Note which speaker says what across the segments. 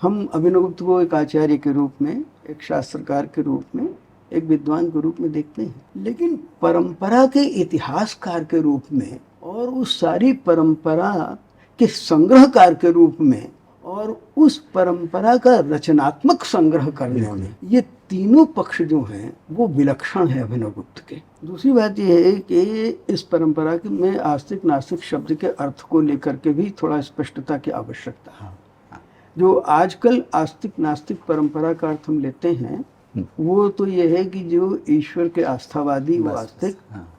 Speaker 1: हम अभिनवगुप्त को एक आचार्य के रूप में, एक शास्त्रकार के रूप में, एक विद्वान के रूप में देखते हैं, लेकिन परंपरा के इतिहासकार के रूप में और उस सारी परंपरा के संग्रहकार के रूप में और उस परंपरा का रचनात्मक संग्रह करने में, ये तीनों पक्ष जो हैं वो विलक्षण है अभिनवगुप्त के। दूसरी बात यह है कि इस परंपरा में आस्तिक नास्तिक शब्द के अर्थ को लेकर के भी थोड़ा स्पष्टता की आवश्यकता है। जो आजकल आस्तिक नास्तिक परंपरा का अर्थ हम लेते हैं वो तो ये है कि जो ईश्वर के आस्थावादी वो आस्तिक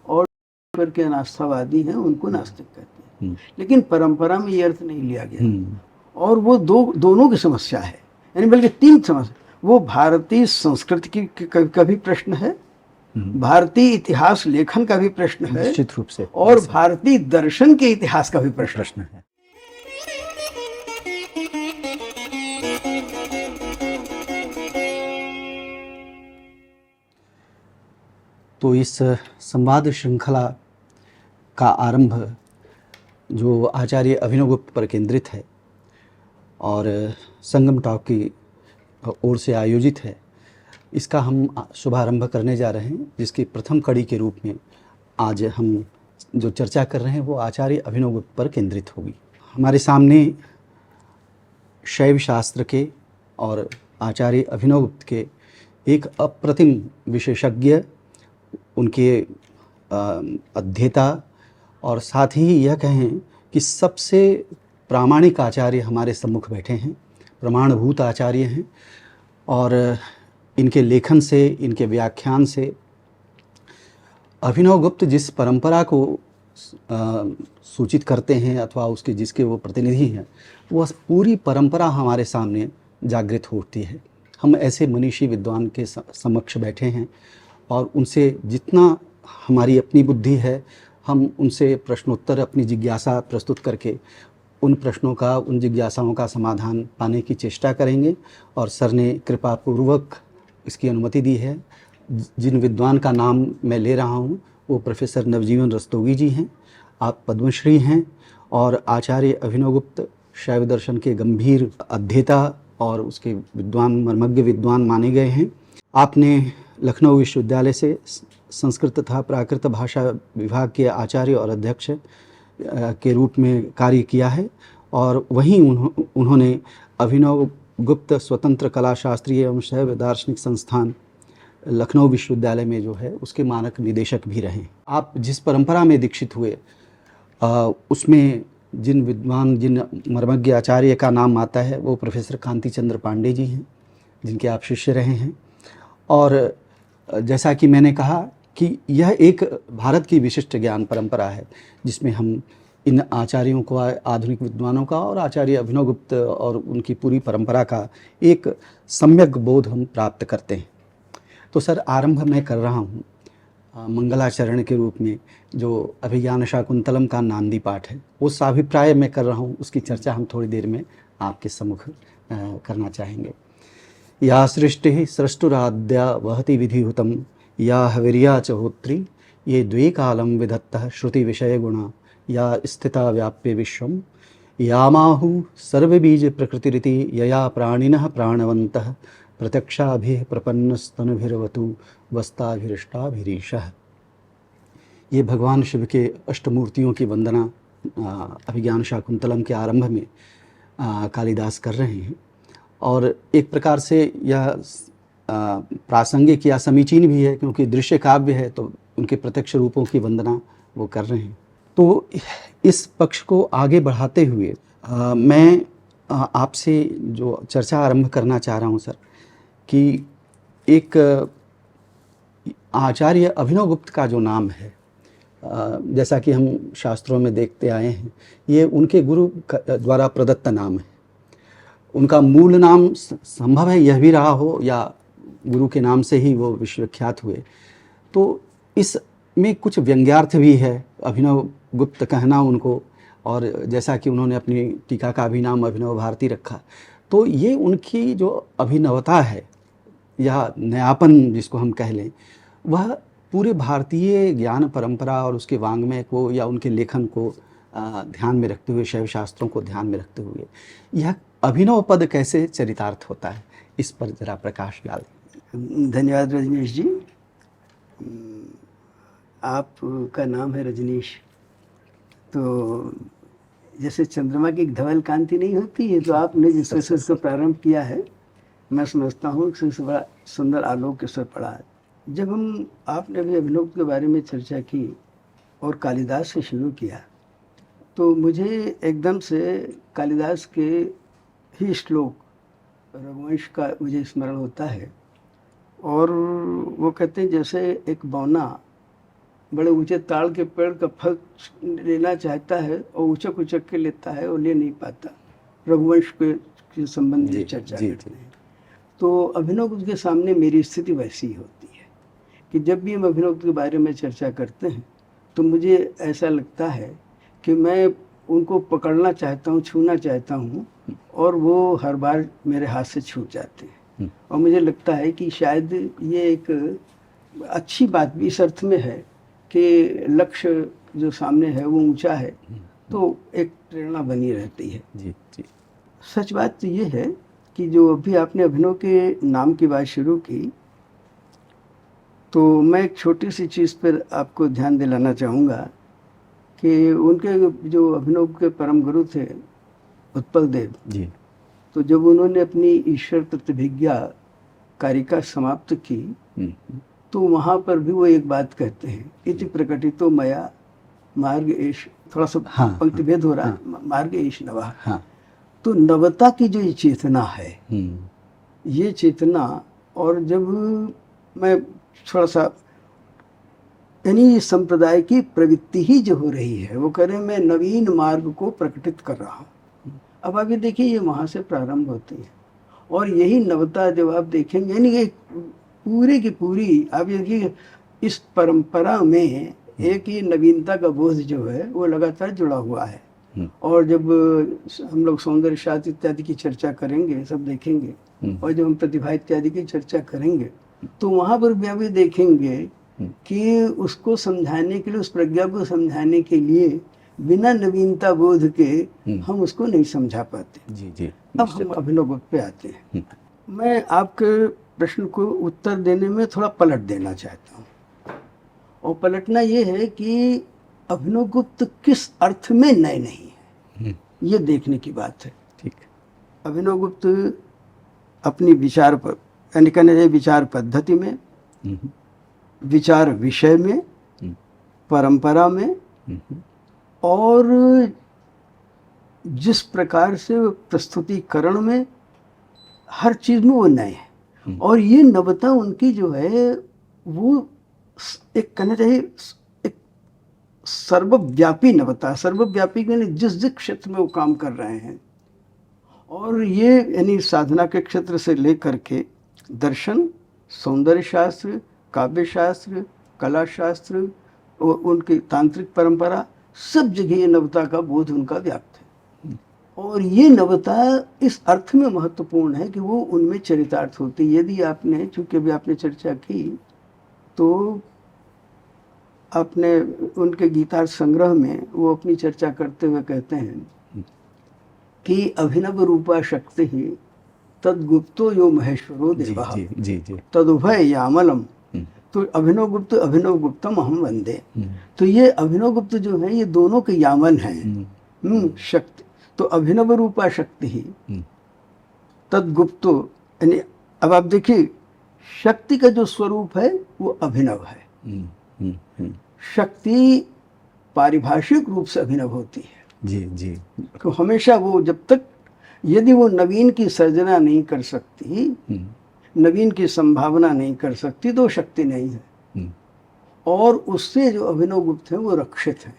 Speaker 1: और ईश्वर के अनास्थावादी हैं उनको नास्तिक कहते हैं, लेकिन परंपरा में ये अर्थ नहीं लिया गया। और वो दोनों की समस्या है, यानी बल्कि तीन समस्या। वो भारतीय संस्कृति का भी प्रश्न है, भारतीय इतिहास लेखन का भी प्रश्न है
Speaker 2: निश्चित रूप से,
Speaker 1: और भारतीय दर्शन के इतिहास का भी प्रश्न है।
Speaker 2: तो इस संवाद श्रृंखला का आरंभ जो आचार्य अभिनवगुप्त पर केंद्रित है और संगम टॉक की ओर से आयोजित है, इसका हम शुभारंभ करने जा रहे हैं, जिसकी प्रथम कड़ी के रूप में आज हम जो चर्चा कर रहे हैं वो आचार्य अभिनवगुप्त पर केंद्रित होगी। हमारे सामने शैव शास्त्र के और आचार्य अभिनवगुप्त के एक अप्रतिम विशेषज्ञ, उनके अध्येता और साथ ही यह कहें कि सबसे प्रामाणिक आचार्य हमारे सम्मुख बैठे हैं, प्रमाणभूत आचार्य हैं। और इनके लेखन से, इनके व्याख्यान से अभिनवगुप्त जिस परंपरा को सूचित करते हैं अथवा उसके जिसके वो प्रतिनिधि हैं, वह पूरी परंपरा हमारे सामने जागृत होती है। हम ऐसे मनीषी विद्वान के समक्ष बैठे हैं और उनसे जितना हमारी अपनी बुद्धि है, हम उनसे प्रश्नोत्तर, अपनी जिज्ञासा प्रस्तुत करके उन प्रश्नों का, उन जिज्ञासाओं का समाधान पाने की चेष्टा करेंगे। और सर ने कृपापूर्वक इसकी अनुमति दी है। जिन विद्वान का नाम मैं ले रहा हूँ वो प्रोफेसर नवजीवन रस्तोगी जी हैं। आप पद्मश्री हैं और आचार्य अभिनवगुप्त शैव दर्शन के गंभीर अध्येता और उसके विद्वान, मर्मज्ञ विद्वान माने गए हैं। आपने लखनऊ विश्वविद्यालय से संस्कृत तथा प्राकृत भाषा विभाग के आचार्य और अध्यक्ष के रूप में कार्य किया है और वहीं उन्होंने अभिनवगुप्त स्वतंत्र कला शास्त्रीय एवं शैव दार्शनिक संस्थान लखनऊ विश्वविद्यालय में जो है उसके मानक निदेशक भी रहे। आप जिस परंपरा में दीक्षित हुए उसमें जिन विद्वान, जिन मर्मज्ञ आचार्य का नाम आता है वो प्रोफेसर कांति चंद्र पांडे जी हैं, जिनके आप शिष्य रहे हैं। और जैसा कि मैंने कहा कि यह एक भारत की विशिष्ट ज्ञान परंपरा है जिसमें हम इन आचार्यों को, आधुनिक विद्वानों का और आचार्य अभिनवगुप्त और उनकी पूरी परंपरा का एक सम्यक बोध हम प्राप्त करते हैं। तो सर, आरंभ मैं कर रहा हूँ मंगलाचरण के रूप में जो अभिज्ञान शाकुंतलम का नांदी पाठ है, वो साभिप्राय मैं कर रहा हूँ, उसकी चर्चा हम थोड़ी देर में आपके सम्मुख करना चाहेंगे। या सृष्टि सृष्टुराद्या वहति विधिहुतम या हविर्या च होत्री ये द्वे कालम विधत्तः श्रुति विषय गुणा या स्थिता व्याप्य विश्वम यामाहु सर्वबीज प्रकृतिरिति यया प्राणिनः प्राणवन्तः प्रत्यक्षाभिः प्रपन्नस्तनुभिर्वतु वस्ताभिरिष्टाभिरीशः। ये भगवान शिव के अष्टमूर्तियों की वंदना अभिज्ञान शाकुंतलम के आरंभ में कालिदास कर रहे हैं और एक प्रकार से यह प्रासंगिक या समीचीन भी है क्योंकि दृश्य काव्य है, तो उनके प्रत्यक्ष रूपों की वंदना वो कर रहे हैं। तो इस पक्ष को आगे बढ़ाते हुए मैं आपसे जो चर्चा आरंभ करना चाह रहा हूँ सर, कि एक आचार्य अभिनवगुप्त का जो नाम है, जैसा कि हम शास्त्रों में देखते आए हैं, ये उनके गुरु द्वारा प्रदत्त नाम है। उनका मूल नाम संभव है यह भी रहा हो या गुरु के नाम से ही वो विश्वविख्यात हुए। तो इसमें कुछ व्यंग्यार्थ भी है, अभिनवगुप्त कहना उनको, और जैसा कि उन्होंने अपनी टीका का भी नाम अभिनव भारती रखा, तो ये उनकी जो अभिनवता है या नयापन जिसको हम कह लें, वह पूरे भारतीय ज्ञान परंपरा और उसके वाङ्मय को या उनके लेखन को ध्यान में रखते हुए, शैव शास्त्रों को ध्यान में रखते हुए यह अभिनव पद कैसे चरितार्थ होता है, इस पर जरा प्रकाश डाल।
Speaker 1: धन्यवाद रजनीश जी। आपका नाम है रजनीश, तो जैसे चंद्रमा की एक धवल कांति नहीं होती है, तो आपने जिस वजह से इसको प्रारंभ किया है, मैं समझता हूँ कि इससे बड़ा सुंदर आलोक के स्वर पड़ा है। जब आपने भी अभिनव के बारे में चर्चा की और कालिदास से शुरू किया, तो मुझे एकदम से कालिदास के ही श्लोक रघुवंश का मुझे स्मरण होता है। और वो कहते हैं जैसे एक बौना बड़े ऊंचे ताड़ के पेड़ का फल लेना चाहता है और उचक उचक के लेता है और ले नहीं पाता। रघुवंश के संबंध में चर्चा करते हैं। तो अभिनव के सामने मेरी स्थिति वैसी ही होती है कि जब भी हम अभिनव के बारे में चर्चा करते हैं तो मुझे ऐसा लगता है कि मैं उनको पकड़ना चाहता हूँ, छूना चाहता हूँ, और वो हर बार मेरे हाथ से छूट जाते हैं। और मुझे लगता है कि शायद ये एक अच्छी बात भी इस अर्थ में है कि लक्ष्य जो सामने है वो ऊंचा है, तो एक प्रेरणा बनी रहती है।
Speaker 2: जी जी।
Speaker 1: सच बात तो ये है कि जो अभी आपने अभिनव के नाम की बात शुरू की, तो मैं एक छोटी सी चीज़ पर आपको ध्यान दिलाना चाहूँगा कि उनके जो अभिनव के परम गुरु थे उत्पल देव
Speaker 2: जी,
Speaker 1: तो जब उन्होंने अपनी ईश्वर प्रतिभिज्ञा कारिका समाप्त की, तो वहाँ पर भी वो एक बात कहते हैं, इति प्रकटितो मया मार्ग एष, थोड़ा सा पंक्ति भेद हो रहा है, मार्ग एष नवः। तो नवता की जो ये चेतना है, ये चेतना, और जब मैं थोड़ा सा यानी संप्रदाय की प्रवृत्ति ही जो हो रही है, वो कह रहे हैं मैं नवीन मार्ग को प्रकटित कर रहा हूँ। अब आप ये देखिए, ये वहाँ से प्रारंभ होती है, और यही नवता जब आप देखेंगे, यानी ये पूरी की पूरी आप ये देखिए इस परंपरा में एक ही नवीनता का बोध जो है वो लगातार जुड़ा हुआ है। और जब हम लोग सौंदर्य शास्त्र इत्यादि की चर्चा करेंगे, सब देखेंगे, और जब हम प्रतिभा इत्यादि की चर्चा करेंगे, तो वहाँ पर भी आप देखेंगे कि उसको समझाने के लिए, उस प्रज्ञा को समझाने के लिए बिना नवीनता बोध के हम उसको नहीं समझा पाते।
Speaker 2: जी जी।
Speaker 1: अब हम अभिनव गुप्त पे आते हैं। मैं आपके प्रश्न को उत्तर देने में थोड़ा पलट देना चाहता हूँ, और पलटना ये है कि अभिनव गुप्त किस अर्थ में नए नहीं है, ये देखने की बात है।
Speaker 2: ठीक।
Speaker 1: अभिनव गुप्त अपनी विचार पर, यानी कहने चाहिए विचार पद्धति में, विचार विषय में, परंपरा में, और जिस प्रकार से प्रस्तुतिकरण में, हर चीज में वो नए हैं। और ये नवता उनकी जो है वो एक कहना चाहिए एक सर्वव्यापी नवता, सर्वव्यापी यानी जिस जिस क्षेत्र में वो काम कर रहे हैं, और ये यानी साधना के क्षेत्र से लेकर के दर्शन, सौंदर्य शास्त्र, काव्य शास्त्र, कला शास्त्र, और उनकी तांत्रिक परंपरा, सब जगह ये नवता का बोध उनका व्याप्त है। और ये नवता इस अर्थ में महत्वपूर्ण है कि वो उनमें चरितार्थ होती है। यदि आपने, चूंकि अभी आपने चर्चा की, तो आपने उनके गीतार्थ संग्रह में वो अपनी चर्चा करते हुए कहते हैं कि अभिनव रूपा शक्ति ही तद्गुप्तो यो महेश्वरो देवः तदुभय यामलम। तो अभिनव गुप्तम हम वंदे। तो ये अभिनव गुप्त जो है ये दोनों के यामल हैं, शक्ति। तो अभिनव रूपा शक्ति ही तद्गुप्तो, यानी अब आप देखिए शक्ति का जो स्वरूप है वो अभिनव है। शक्ति पारिभाषिक रूप से अभिनव होती है।
Speaker 2: जी जी।
Speaker 1: तो हमेशा वो, जब तक यदि वो नवीन की सर्जना नहीं कर सकती, नवीन की संभावना नहीं कर सकती, तो शक्ति नहीं है। और उससे जो अभिनव गुप्त है वो रक्षित है।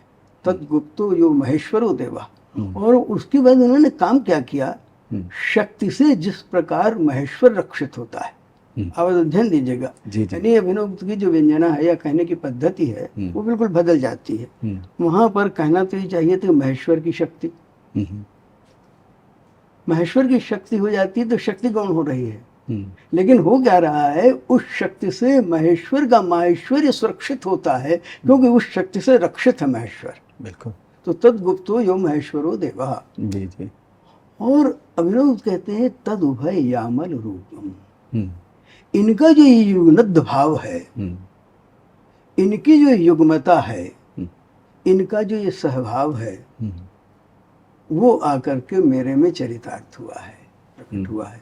Speaker 1: तद्गुप्तो यो महेश्वरो देवा। और उसके बाद उन्होंने काम क्या किया, शक्ति से जिस प्रकार महेश्वर रक्षित होता है, आप ध्यान दीजिएगा, यानी अभिनव गुप्त की जो व्यंजना है या कहने की पद्धति है वो बिल्कुल बदल जाती है। वहां पर कहना तो ये चाहिए था महेश्वर की शक्ति, महेश्वर की शक्ति हो जाती है तो शक्ति कौन हो रही है, लेकिन हो क्या रहा है, उस शक्ति से महेश्वर का माहेश्वर्य सुरक्षित होता है, क्योंकि उस शक्ति से रक्षित है महेश्वर।
Speaker 2: बिल्कुल।
Speaker 1: तो तद्गुप्तो यो महेश्वरो देवा।
Speaker 2: जी जी।
Speaker 1: और अभिनव कहते हैं तद उभय यामल रूपम। इनका जो ये युग्नद भाव है, इनकी जो युग्मता है, इनका जो ये सहभाव है, वो आकर के मेरे में चरितार्थ हुआ है, प्रकट हुआ है।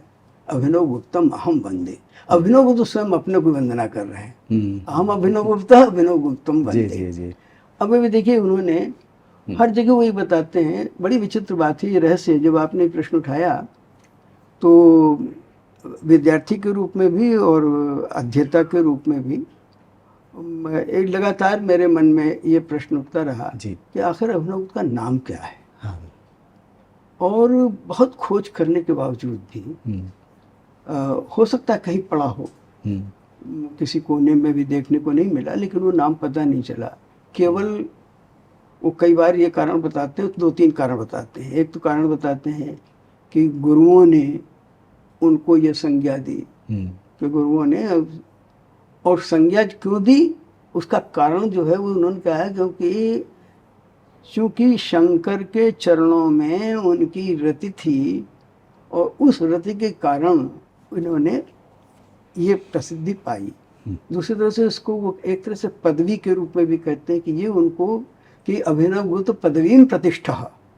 Speaker 1: अभिनव गुप्तम अहम वंदे। अभिनव को तो स्वयं अपने को वंदना कर रहे हैं। हम अभिनव गुप्ता अभिनव गुप्तम वंदे। अब अभी देखिए, उन्होंने हर जगह वही बताते हैं। बड़ी विचित्र बात है ये रहस्य। जब आपने प्रश्न उठाया तो विद्यार्थी के रूप में भी और अध्येता के रूप में भी एक लगातार मेरे मन में ये प्रश्न उठता रहा कि आखिर अभिनव का नाम क्या है। हाँ। और बहुत खोज करने के बावजूद भी हो सकता है कहीं पढ़ा हो, किसी कोने में भी देखने को नहीं मिला, लेकिन वो नाम पता नहीं चला। केवल वो कई बार ये कारण बताते हैं, 2-3 कारण बताते हैं। एक तो कारण बताते हैं कि गुरुओं ने उनको ये संज्ञा दी, कि गुरुओं ने, और संज्ञा क्यों दी उसका कारण जो है वो उन्होंने कहा है क्योंकि चूँकि शंकर के चरणों में उनकी रति थी और उस रति के कारण उन्होंने ये प्रसिद्धि पाई। दूसरी तरह से इसको वो एक तरह से पदवी के रूप में भी कहते हैं कि ये उनको कि अभिनव गुप्त पदवी में प्रतिष्ठा,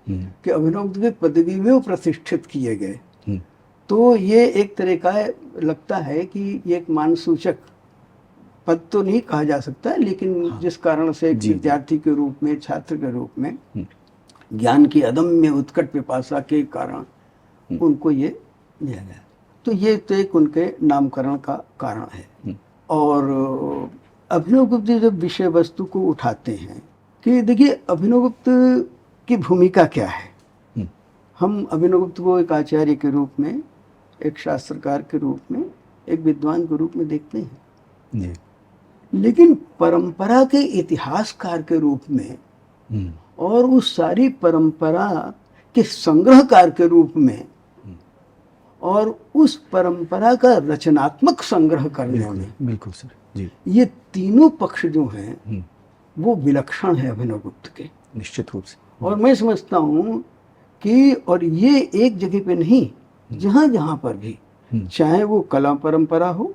Speaker 1: कि अभिनव गुप्त की पदवी में वो प्रतिष्ठित किए गए। तो ये एक तरह का लगता है कि ये एक मानसूचक पद तो नहीं कहा जा सकता, लेकिन जिस कारण से एक विद्यार्थी के रूप में, छात्र के रूप में ज्ञान की अदम्य उत्कट पिपासा के कारण उनको ये दिया गया। तो ये तो एक उनके नामकरण का कारण है। और अभिनव गुप्त जब विषय वस्तु को उठाते हैं कि देखिए अभिनव गुप्त की भूमिका क्या है। हम अभिनव गुप्त को एक आचार्य के रूप में, एक शास्त्रकार के रूप में, एक विद्वान के रूप में देखते हैं, लेकिन परंपरा के इतिहासकार के रूप में और उस सारी परंपरा के संग्रहकार के रूप में और उस परंपरा का रचनात्मक संग्रह करने में, बिल्कुल सर जी, ये तीनों पक्ष जो हैं वो विलक्षण है अभिनव गुप्त के, निश्चित रूप से। और मैं समझता हूँ कि और ये एक जगह पे नहीं, जहाँ जहाँ पर भी, चाहे वो कला परंपरा हो,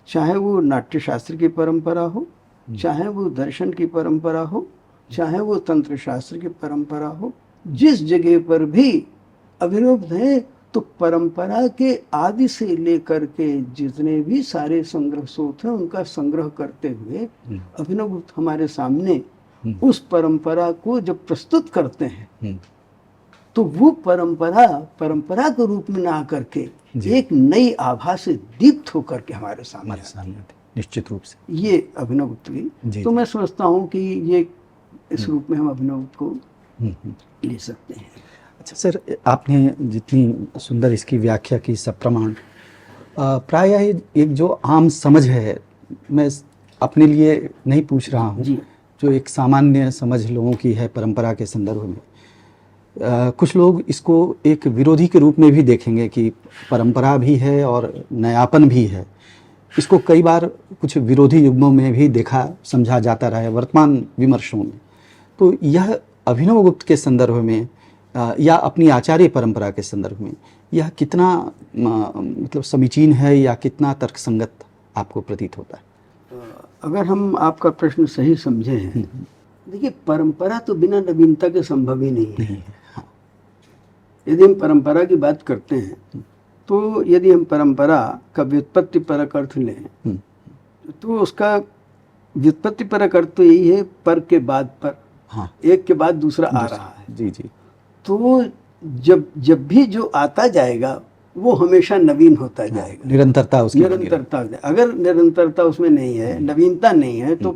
Speaker 1: चाहे वो नाट्य शास्त्र की परंपरा हो, चाहे वो दर्शन की परंपरा हो, चाहे वो तंत्र शास्त्र की परंपरा हो, जिस जगह पर भी अभिनव है तो परंपरा के आदि से लेकर के जितने भी सारे संग्रह स्रोत हैं उनका संग्रह करते हुए अभिनव गुप्त हमारे सामने उस परंपरा को जब प्रस्तुत करते हैं तो वो परंपरा के रूप में ना करके एक नई आभा से दीप्त होकर के हमारे सामने निश्चित रूप से ये अभिनव गुप्त की। तो मैं समझता हूँ कि ये इस रूप में हम अभिनव गुप्त को ले सकते हैं।
Speaker 2: अच्छा सर, आपने जितनी सुंदर इसकी व्याख्या की, सब प्रमाण प्रायः एक जो आम समझ है, मैं अपने लिए नहीं पूछ रहा हूँ, जो एक सामान्य समझ लोगों की है परंपरा के संदर्भ में, कुछ लोग इसको एक विरोधी के रूप में भी देखेंगे कि परंपरा भी है और नयापन भी है। इसको कई बार कुछ विरोधी युग्मों में भी देखा समझा जाता रहा है वर्तमान विमर्शों में। तो यह अभिनव गुप्त के संदर्भ में या अपनी आचार्य परंपरा के संदर्भ में यह कितना मतलब समीचीन है या कितना तर्कसंगत आपको प्रतीत होता है?
Speaker 1: अगर हम आपका प्रश्न सही समझे हैं, देखिए परंपरा तो बिना नवीनता के संभव ही नहीं है। हाँ। यदि हम परंपरा की बात करते हैं तो यदि हम परंपरा का व्युत्पत्ति परक अर्थ लें तो उसका व्युत्पत्ति परक अर्थ तो यही है, पर के बाद पर, हाँ, एक के बाद दूसरा आ रहा है। जी जी। तो जब भी जो आता जाएगा वो हमेशा नवीन होता जाएगा,
Speaker 2: निरंतरता उसकी,
Speaker 1: निरंतरता। अगर निरंतरता उसमें नहीं है, नवीनता नहीं है, तो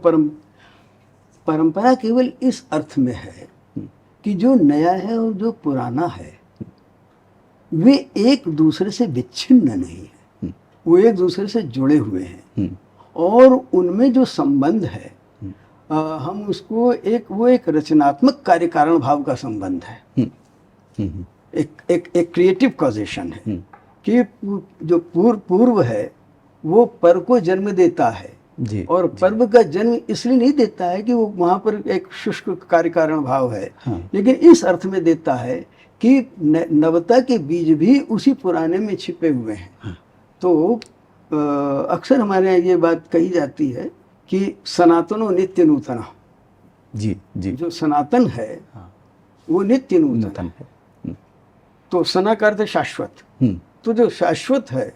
Speaker 1: परंपरा केवल इस अर्थ में है कि जो नया है और जो पुराना है वे एक दूसरे से विच्छिन्न नहीं है, वो एक दूसरे से जुड़े हुए हैं और उनमें जो संबंध है हम उसको एक रचनात्मक कार्य कारण भाव का संबंध है, एक क्रिएटिव कॉजेशन है कि जो पूर्व है वो पर को जन्म देता है जी, और पर्व का जन्म इसलिए नहीं देता है कि वो वहाँ पर एक शुष्क कार्य कारण भाव है, हाँ, लेकिन इस अर्थ में देता है कि नवता के बीज भी उसी पुराने में छिपे हुए हैं।
Speaker 2: हाँ।
Speaker 1: तो अक्सर हमारे यहाँ ये बात कही जाती है कि सनातनो नित्य नूतना।
Speaker 2: जी जी।
Speaker 1: जो सनातन है
Speaker 2: हाँ।
Speaker 1: वो नित्य नूतन
Speaker 2: नूतन
Speaker 1: है।
Speaker 2: है।
Speaker 1: तो सना का अर्थ है शाश्वत। तो जो शाश्वत है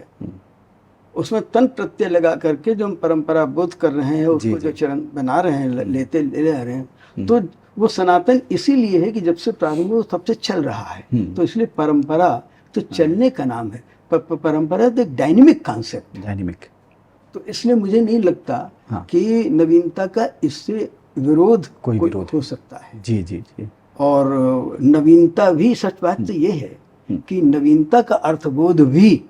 Speaker 1: उसमें तन प्रत्यय लगा करके जो हम परंपरा बोध कर रहे हैं, उसको जो चरण बना रहे हैं, ले रहे हैं, तो वो सनातन इसीलिए है कि जब से प्रारंभ हो तब से चल रहा है। तो इसलिए परंपरा तो चलने का नाम है। परंपरा तो एक डायनेमिक कॉन्सेप्ट,
Speaker 2: डायनेमिक।
Speaker 1: तो इसलिए मुझे नहीं लगता कि नवीनता का इससे विरोध कोई विरोध हो सकता है।
Speaker 2: जी जी जी।
Speaker 1: और नवीनता भी, सच बात तो ये है कि नवीनता का अर्थबोध भी,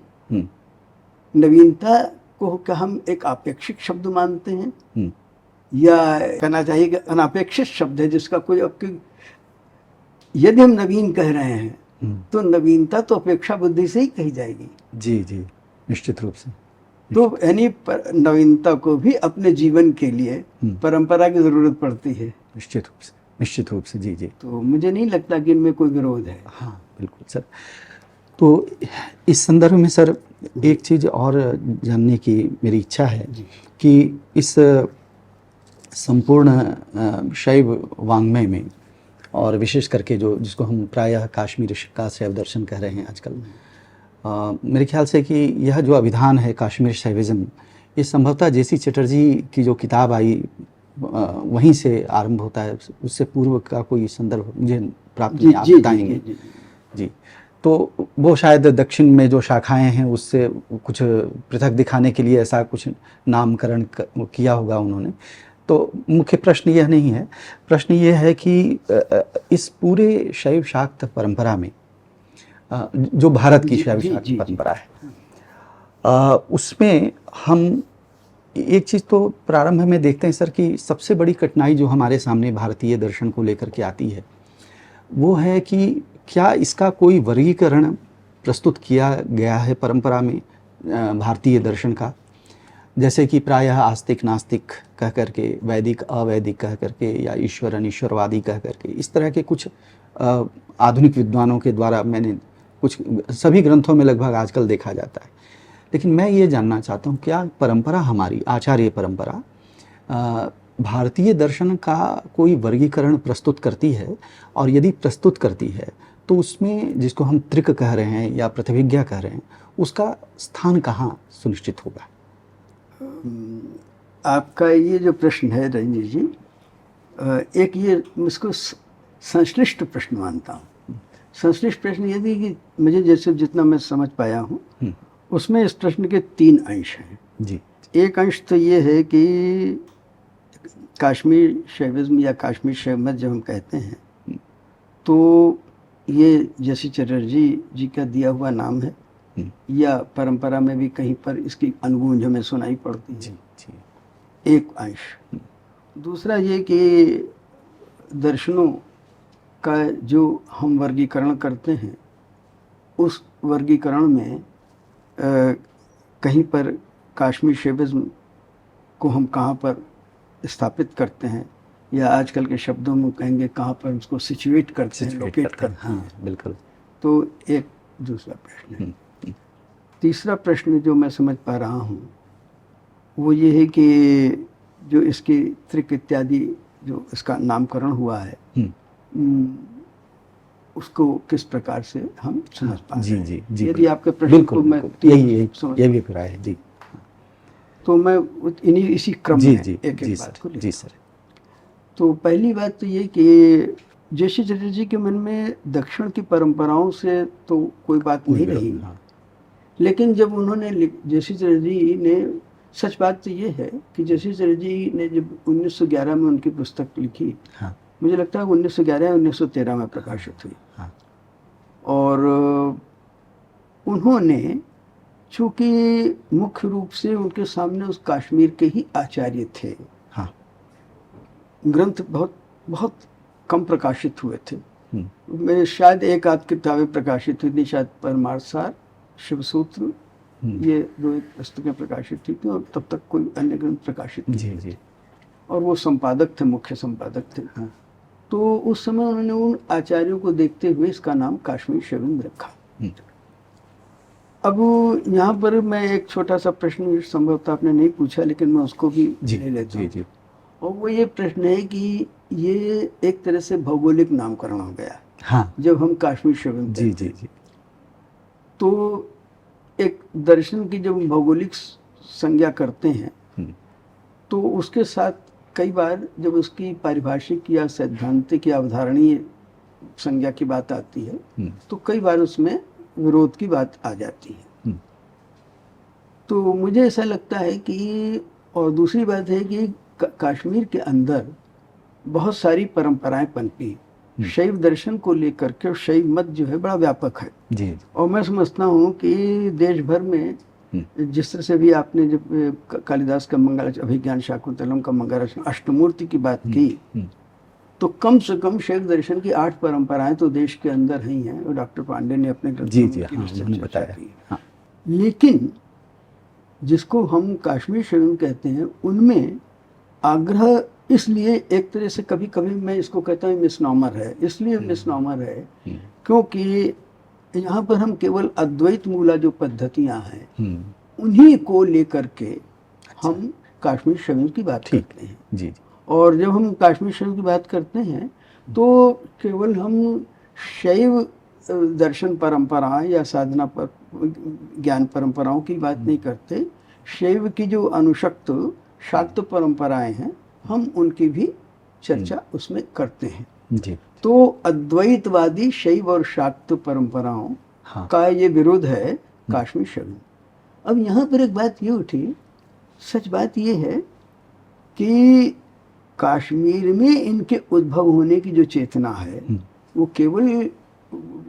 Speaker 1: नवीनता को क्या हम एक अपेक्षित शब्द मानते हैं या कहना चाहिए कि अनापेक्षित शब्द है जिसका कोई आपकी, यदि हम नवीन कह रहे हैं तो नवीनता तो अपेक्षा बुद्धि से ही कही जाएगी।
Speaker 2: जी जी, निश्चित रूप से।
Speaker 1: तो यानी नवीनता को भी अपने जीवन के लिए परंपरा की जरूरत पड़ती है।
Speaker 2: निश्चित रूप से, निश्चित रूप से। जी जी।
Speaker 1: तो मुझे नहीं लगता कि इनमें कोई विरोध है।
Speaker 2: हाँ बिल्कुल सर। तो इस संदर्भ में सर एक चीज़ और जानने की मेरी इच्छा है कि इस संपूर्ण शैव वाङ्मय में, और विशेष करके जो जिसको हम प्रायः काश्मीर का शैव दर्शन कह रहे हैं आजकल, मेरे ख्याल से कि यह जो अभिधान है काश्मीर शैविज्म, ये संभवतः जेसी चटर्जी की जो किताब आई वहीं से आरंभ होता है, उससे पूर्व का कोई संदर्भ मुझे प्राप्त नहीं, आप बताएंगे? जी। तो वो शायद दक्षिण में जो शाखाएं हैं उससे कुछ पृथक दिखाने के लिए ऐसा कुछ नामकरण किया होगा उन्होंने। तो मुख्य प्रश्न यह नहीं है, प्रश्न यह है कि इस पूरे शैव शाक्त परंपरा में, जो भारत की शैव शाक्त परंपरा है, उसमें हम एक चीज़ तो प्रारंभ में देखते हैं सर कि सबसे बड़ी कठिनाई जो हमारे सामने भारतीय दर्शन को लेकर के आती है वो है कि क्या इसका कोई वर्गीकरण प्रस्तुत किया गया है परंपरा में भारतीय दर्शन का, जैसे कि प्रायः आस्तिक नास्तिक कह करके, वैदिक अवैदिक कह करके, या ईश्वर अनिश्वरवादी कह करके, इस तरह के कुछ आधुनिक विद्वानों के द्वारा मैंने कुछ सभी ग्रंथों में लगभग आजकल देखा जाता है। लेकिन मैं ये जानना चाहता हूँ, क्या परंपरा हमारी आचार्य परंपरा भारतीय दर्शन का कोई वर्गीकरण प्रस्तुत करती है, और यदि प्रस्तुत करती है तो उसमें जिसको हम त्रिक कह रहे हैं या प्रतिभिज्ञा कह रहे हैं, उसका स्थान कहाँ सुनिश्चित होगा?
Speaker 1: आपका ये जो प्रश्न है रंजीत जी, एक ये इसको संश्लिष्ट प्रश्न मानता हूँ। संश्लिष्ट प्रश्न ये थी कि मुझे जैसे जितना मैं समझ पाया हूँ उसमें इस प्रश्न के 3 अंश हैं
Speaker 2: जी।
Speaker 1: एक अंश तो ये है कि काश्मीर शैविज्म या काश्मीर शैव मत जब हम कहते हैं तो ये जेसी चटर्जी जी का दिया हुआ नाम है या परंपरा में भी कहीं पर इसकी अनुगूंज हमें सुनाई पड़ती है।
Speaker 2: जी, जी।
Speaker 1: एक अंश। दूसरा ये कि दर्शनों का जो हम वर्गीकरण करते हैं उस वर्गीकरण में कहीं पर काश्मीर शैविज्म को हम कहाँ पर स्थापित करते हैं, या आजकल के शब्दों में कहेंगे कहाँ पर उसको सिचुएट करते हैं, लोकेट करते हैं।
Speaker 2: हाँ बिल्कुल।
Speaker 1: तो एक दूसरा प्रश्न है। तीसरा प्रश्न जो मैं समझ पा रहा हूँ वो ये है कि जो इसकी त्रिक इत्यादि जो इसका नामकरण हुआ है उसको किस प्रकार से हम समझ पा रहे हैं।
Speaker 2: जी जी।
Speaker 1: यदि आपके प्रश्न को मैं
Speaker 2: यही भी अभिप्राय है जी।
Speaker 1: तो मैं इसी क्रम में एक बात को
Speaker 2: जी सर।
Speaker 1: तो पहली बात तो ये कि जेसी चटर्जी के मन में दक्षिण की परंपराओं से तो कोई बात नहीं रही। लेकिन जब उन्होंने जेसी चटर्जी ने, सच बात तो ये है कि जेसी चटर्जी ने जब 1911 में उनकी पुस्तक लिखी, मुझे लगता है 1911 या 1913 में प्रकाशित हुई, और उन्होंने चूँकि मुख्य रूप से उनके सामने उस कश्मीर के ही आचार्य थे, ग्रंथ बहुत बहुत कम प्रकाशित हुए थे। मैं शायद एक आध किताबें प्रकाशित हुई थी, शायद परमार्थसार, शिवसूत्र, ये 2 पुस्तकें प्रकाशित हुई थी, और तब तक कोई अन्य ग्रंथ प्रकाशित नहीं थे। और वो संपादक थे, मुख्य संपादक थे। तो उस समय उन्होंने उन आचार्यों को देखते हुए इसका नाम काश्मीर शैविज्म रखा। अब यहाँ पर मैं एक छोटा सा प्रश्न, संभवतः आपने नहीं पूछा लेकिन मैं उसको भी ले लेता हूँ, और वो ये प्रश्न है कि ये एक तरह से भौगोलिक नामकरण हो गया।
Speaker 2: हाँ,
Speaker 1: जब हम काश्मीर शैविज्म
Speaker 2: जी जी जी,
Speaker 1: तो एक दर्शन की जब भौगोलिक संज्ञा करते हैं तो उसके साथ कई बार जब उसकी पारिभाषिक या सैद्धांतिक या अवधारणीय संज्ञा की बात आती है तो कई बार उसमें विरोध की बात आ जाती है। तो मुझे ऐसा लगता है कि, और दूसरी बात है कि कश्मीर के अंदर बहुत सारी परंपराएं पनपी, शैव दर्शन को लेकर के शैव मत जो है बड़ा व्यापक है
Speaker 2: जी।
Speaker 1: और मैं समझता हूँ कि देश भर में जिस तरह से भी आपने जब कालिदास का मंगल अभिज्ञान शाकुंतलम का मंगल अष्टमूर्ति की बात की, तो कम से कम शैव दर्शन की 8 परंपराएं तो देश के अंदर ही हैं और डॉक्टर पांडे ने अपने
Speaker 2: जी जी हाँ, बताया। हाँ।
Speaker 1: लेकिन जिसको हम काश्मीर शैविज्म कहते हैं उनमें आग्रह इसलिए एक तरह से कभी कभी मैं इसको कहता हूँ मिसनॉमर है, इसलिए मिसनॉमर है क्योंकि यहाँ पर हम केवल अद्वैत मूला जो पद्धतियाँ हैं उन्हीं को लेकर के हम काश्मीर शैविज्म की बात करते हैं। जी। और जब हम काश्मीर शैविज्म की बात करते हैं तो केवल हम शैव दर्शन परंपरा या साधना पर ज्ञान परंपराओं की बात नहीं करते, शैव की जो अनुशक्त शाक्त परंपराएं हैं हम उनकी भी चर्चा उसमें करते हैं। जी। तो अद्वैतवादी शैव और शाक्त परंपराओं का ये विरोध है काश्मीर शैविज्म। अब यहाँ पर एक बात ये उठी, सच बात ये है कि कश्मीर में इनके उद्भव होने की जो चेतना है वो केवल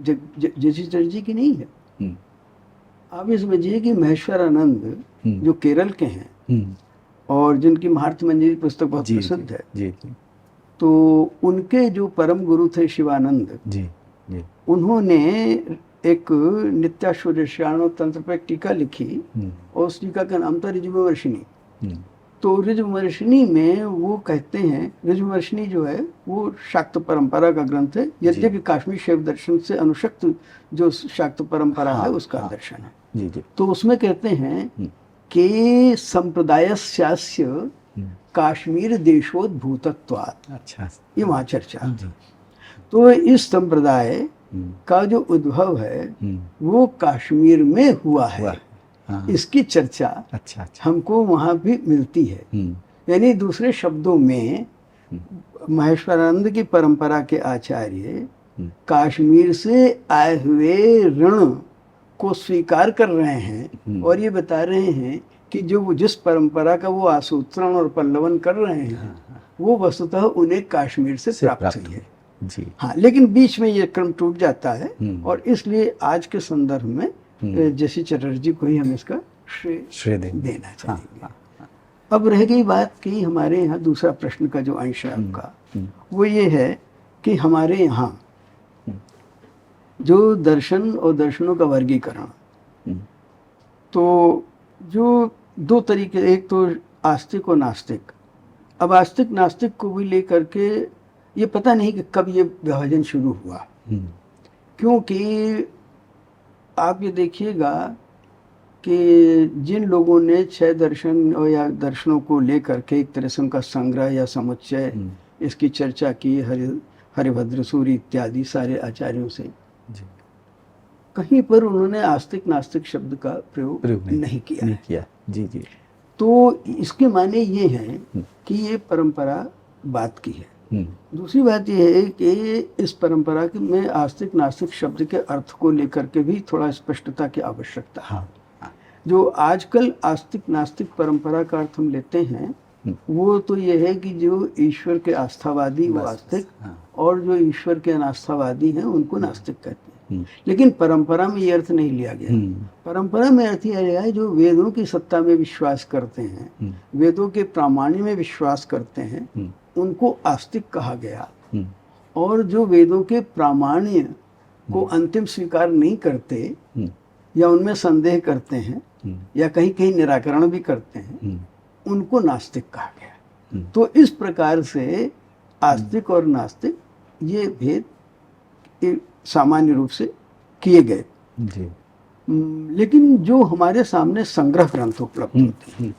Speaker 1: जयसी चटर्जी की नहीं है। आप ये समझिए कि महेश्वरानंद जो केरल के हैं और जिनकी महार्थ मंजरी पुस्तक बहुत प्रसिद्ध है, जी, तो उनके जो परम गुरु थे शिवानंद जी, जी, उन्होंने एक नित्याश्वरश्याणो तंत्र पर एक टीका लिखी और उस टीका का नाम था ऋजुवर्षिणी। तो ऋजुवर्षिणी में वो कहते हैं, ऋजुवर्षिणी जो है वो शाक्त परंपरा का ग्रंथ है, यद्यपि काश्मीर शैव दर्शन से अनुशक्त जो शाक्त परंपरा है उसका दर्शन है। जी, जी। तो उसमें कहते हैं कि संप्रदायस्यास्य काश्मीर देशोद्भूतत्वात्। अच्छा, ये वहाँ चर्चा। तो इस संप्रदाय का जो उद्भव है वो कश्मीर में हुआ है, इसकी चर्चा अच्छा हमको वहाँ भी मिलती है। यानी दूसरे शब्दों में महेश्वरानंद की परंपरा के आचार्य कश्मीर से आए हुए ऋण को स्वीकार कर रहे हैं और ये बता रहे हैं कि जो जिस परंपरा का वो आसूत्रण और पल्लवन कर रहे हैं वो वस्तुतः उन्हें कश्मीर से प्राप्त हुई है। जी। हाँ, लेकिन बीच में ये क्रम टूट जाता है और इसलिए आज के संदर्भ में जयसी चटर्जी को ही हम इसका श्रेय देना चाहेंगे। अब रह गई बात कि हमारे यहाँ दूसरा प्रश्न का जो अंश है आपका, वो ये है कि हमारे यहाँ जो दर्शन और दर्शनों का वर्गीकरण, तो जो 2 तरीके, एक तो आस्तिक और नास्तिक। अब आस्तिक नास्तिक को भी लेकर के ये पता नहीं कि कब ये विभाजन शुरू हुआ, क्योंकि आप ये देखिएगा कि जिन लोगों ने 6 दर्शन और या दर्शनों को लेकर के एक तरह से उनका संग्रह या समुच्चय इसकी चर्चा की, हरिभद्र सूरि इत्यादि सारे आचार्यों से, कहीं पर उन्होंने आस्तिक नास्तिक शब्द का प्रयोग नहीं किया। जी जी। तो इसके माने ये हैं कि ये परंपरा बात की है। दूसरी बात यह है कि इस परंपरा में आस्तिक नास्तिक शब्द के अर्थ को लेकर के भी थोड़ा स्पष्टता की आवश्यकता है। जो आजकल आस्तिक नास्तिक परंपरा का अर्थ हम लेते हैं वो तो ये है कि जो ईश्वर के आस्थावादी वो आस्तिक और जो ईश्वर के अनास्थावादी हैं उनको नास्तिक कहते हैं। लेकिन परंपरा में ये अर्थ नहीं लिया गया। परंपरा में अर्थ यह गया है जो वेदों की सत्ता में विश्वास करते हैं, वेदों के प्रामाण्य में विश्वास करते हैं, उनको आस्तिक कहा गया। और जो वेदों के प्रामाण्य को अंतिम स्वीकार नहीं करते या उनमें संदेह करते हैं या कहीं कहीं निराकरण भी करते हैं, उनको नास्तिक कहा गया। तो इस प्रकार से आस्तिक और नास्तिक ये भेद सामान्य रूप से किए गए।
Speaker 2: जी।
Speaker 1: लेकिन जो हमारे सामने संग्रह ग्रंथ उपलब्ध होते हैं,